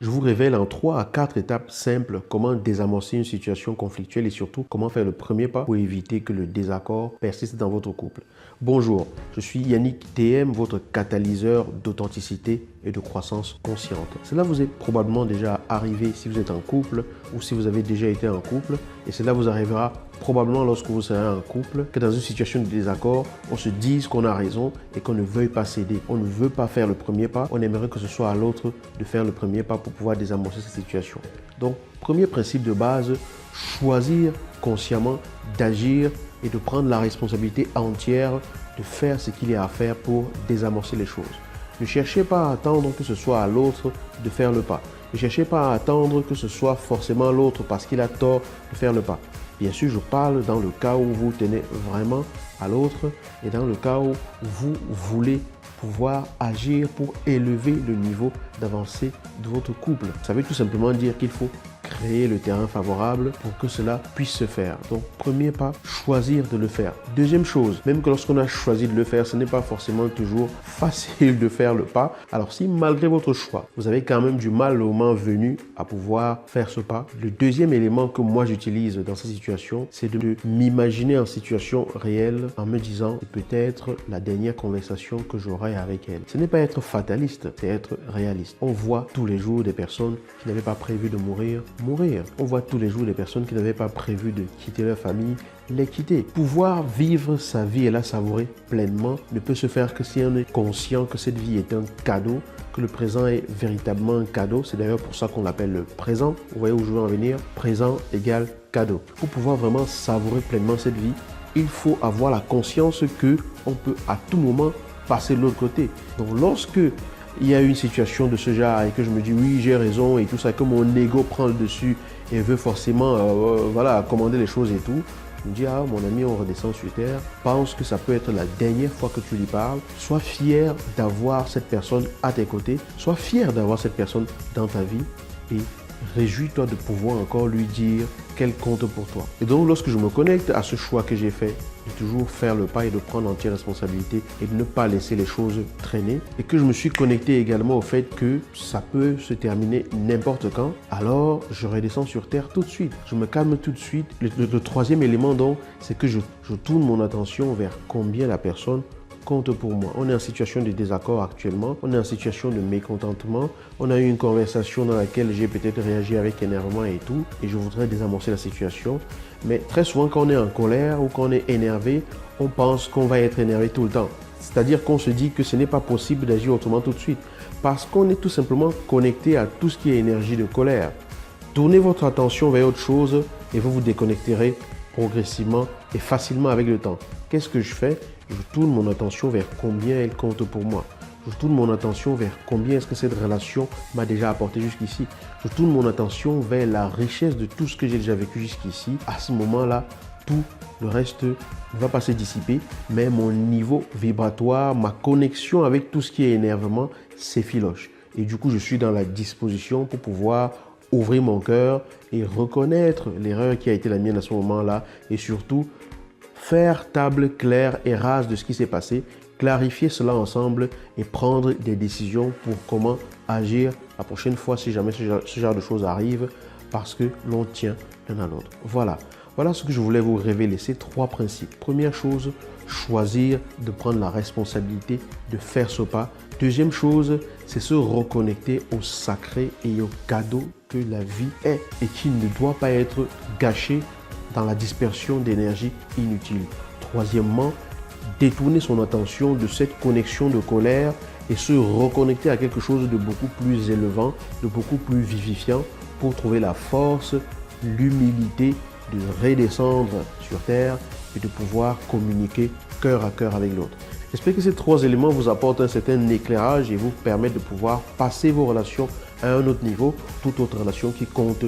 Je vous révèle en 3 à 4 étapes simples comment désamorcer une situation conflictuelle et surtout comment faire le premier pas pour éviter que le désaccord persiste dans votre couple. Bonjour, je suis Yannick TM, votre catalyseur d'authenticité et de croissance consciente. Cela vous est probablement déjà arrivé si vous êtes en couple ou si vous avez déjà été en couple, et cela vous arrivera probablement lorsque vous serez en couple, que dans une situation de désaccord, on se dise qu'on a raison et qu'on ne veuille pas céder. On ne veut pas faire le premier pas, on aimerait que ce soit à l'autre de faire le premier pas pour pouvoir désamorcer cette situation. Donc, premier principe de base, choisir consciemment d'agir et de prendre la responsabilité entière de faire ce qu'il y a à faire pour désamorcer les choses. Ne cherchez pas à attendre que ce soit à l'autre de faire le pas. Ne cherchez pas à attendre que ce soit forcément l'autre parce qu'il a tort de faire le pas. Bien sûr, je parle dans le cas où vous tenez vraiment à l'autre et dans le cas où vous voulez pouvoir agir pour élever le niveau d'avancée de votre couple. Ça veut tout simplement dire qu'il faut créer le terrain favorable pour que cela puisse se faire. Donc, premier pas, choisir de le faire. Deuxième chose, même que lorsqu'on a choisi de le faire, ce n'est pas forcément toujours facile de faire le pas. Alors, si malgré votre choix, vous avez quand même du mal au moment venu à pouvoir faire ce pas, le deuxième élément que moi j'utilise dans cette situation, c'est de m'imaginer en situation réelle en me disant c'est peut-être la dernière conversation que j'aurai avec elle. Ce n'est pas être fataliste, c'est être réaliste. On voit tous les jours des personnes qui n'avaient pas prévu de mourir. On voit tous les jours des personnes qui n'avaient pas prévu de quitter leur famille, les quitter. Pouvoir vivre sa vie et la savourer pleinement ne peut se faire que si on est conscient que cette vie est un cadeau, que le présent est véritablement un cadeau. C'est d'ailleurs pour ça qu'on l'appelle le présent. Vous voyez où je veux en venir? Présent égale cadeau. Pour pouvoir vraiment savourer pleinement cette vie, il faut avoir la conscience que on peut à tout moment passer de l'autre côté. Donc lorsque il y a une situation de ce genre et que je me dis oui j'ai raison et tout ça, que mon ego prend le dessus et veut forcément voilà, commander les choses et tout, je me dis ah mon ami, on redescend sur terre, pense que ça peut être la dernière fois que tu lui parles, sois fier d'avoir cette personne à tes côtés, sois fier d'avoir cette personne dans ta vie et réjouis-toi de pouvoir encore lui dire qu'elle compte pour toi. Et donc lorsque je me connecte à ce choix que j'ai fait, de toujours faire le pas et de prendre entière responsabilité et de ne pas laisser les choses traîner, et que je me suis connecté également au fait que ça peut se terminer n'importe quand, alors je redescends sur terre tout de suite. Je me calme tout de suite. Le troisième élément donc, c'est que je tourne mon attention vers combien la personne compte pour moi. On est en situation de désaccord actuellement, on est en situation de mécontentement, on a eu une conversation dans laquelle j'ai peut-être réagi avec énervement et tout, et je voudrais désamorcer la situation. Mais très souvent, quand on est en colère ou quand on est énervé, on pense qu'on va être énervé tout le temps. C'est-à-dire qu'on se dit que ce n'est pas possible d'agir autrement tout de suite, parce qu'on est tout simplement connecté à tout ce qui est énergie de colère. Tournez votre attention vers autre chose et vous vous déconnecterez progressivement et facilement avec le temps. Qu'est-ce que je fais? Je tourne mon attention vers combien elle compte pour moi. Je tourne mon attention vers combien est-ce que cette relation m'a déjà apporté jusqu'ici. Je tourne mon attention vers la richesse de tout ce que j'ai déjà vécu jusqu'ici. À ce moment-là, tout le reste ne va pas se dissiper, mais mon niveau vibratoire, ma connexion avec tout ce qui est énervement s'effiloche. Et du coup, je suis dans la disposition pour pouvoir ouvrir mon cœur et reconnaître l'erreur qui a été la mienne à ce moment-là et surtout faire table claire et rase de ce qui s'est passé, clarifier cela ensemble et prendre des décisions pour comment agir la prochaine fois si jamais ce genre de choses arrive parce que l'on tient l'un à l'autre. Voilà ce que je voulais vous révéler, ces 3 principes. Première chose, choisir de prendre la responsabilité de faire ce pas. Deuxième chose, c'est se reconnecter au sacré et au cadeau que la vie est et qui ne doit pas être gâché dans la dispersion d'énergie inutile. Troisièmement, détourner son attention de cette connexion de colère et se reconnecter à quelque chose de beaucoup plus élevant, de beaucoup plus vivifiant pour trouver la force, l'humilité de redescendre sur terre et de pouvoir communiquer cœur à cœur avec l'autre. J'espère que ces 3 éléments vous apportent un certain éclairage et vous permettent de pouvoir passer vos relations à un autre niveau, toute autre relation qui compte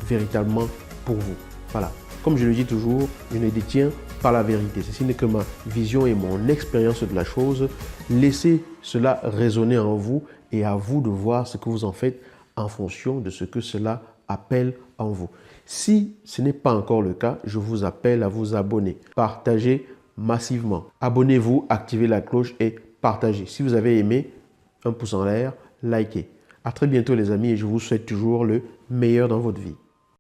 véritablement pour vous. Voilà. Comme je le dis toujours, je ne détiens pas la vérité. Ceci n'est que ma vision et mon expérience de la chose. Laissez cela résonner en vous et à vous de voir ce que vous en faites en fonction de ce que cela appelle en vous. Si ce n'est pas encore le cas, je vous appelle à vous abonner. Partagez massivement. Abonnez-vous, activez la cloche et partagez. Si vous avez aimé, un pouce en l'air, likez. À très bientôt les amis et je vous souhaite toujours le meilleur dans votre vie.